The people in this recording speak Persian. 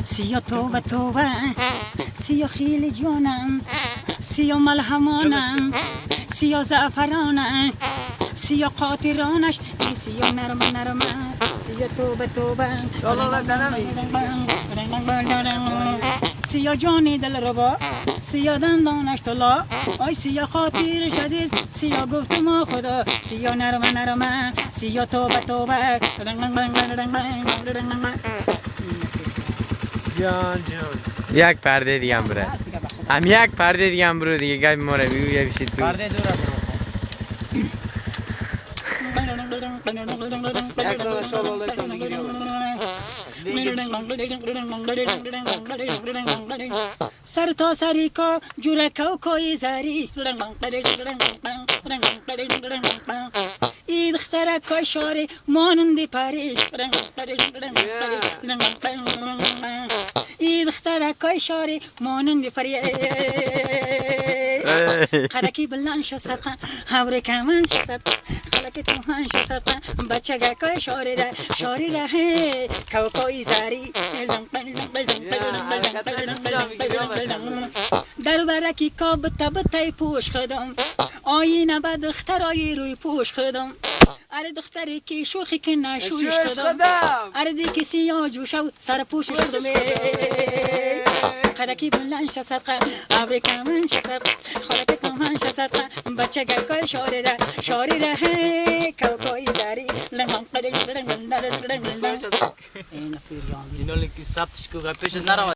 سیا توبه توبه سیا خیل جانم سیا ملهمانم سیا زعفرانم سیا قاطرانش ای سیا نرم نرم سیا توبه توبه سیا جانی دل ربا سیا دندانش طلا آی سیا خاطرش عزیز سیا گفت ما خدا سیا نرم نرم سیا توبه توبه جان جان یک پرده دیگه هم بره هم یک پرده دیگه هم برو دیگه گای ما رو بیو یه بشید تو پرده دور یک سال شلال تو میگیری سر تا سری کا جوره کو کوی زری ای دختره کای شاری مانندی پری ای دختره کای شاری مانندی پری خرکی بلند شد هوری کمان شد خلکی توهان شد بچه گکای شاری ره کوکوی زری در برکی کاب تبتای پوش خدم آینه به دخترای روی پوش خدم اره دختری که شوخی که نشویش خدم اره دی کسی یا جوشو سر پوشش خدم خلکی بلند شد هوری کمان شد خلکی توهان شد بچه گکای شاری ره کوکوی زری اینو لیکی ثبتش کو پیش نرو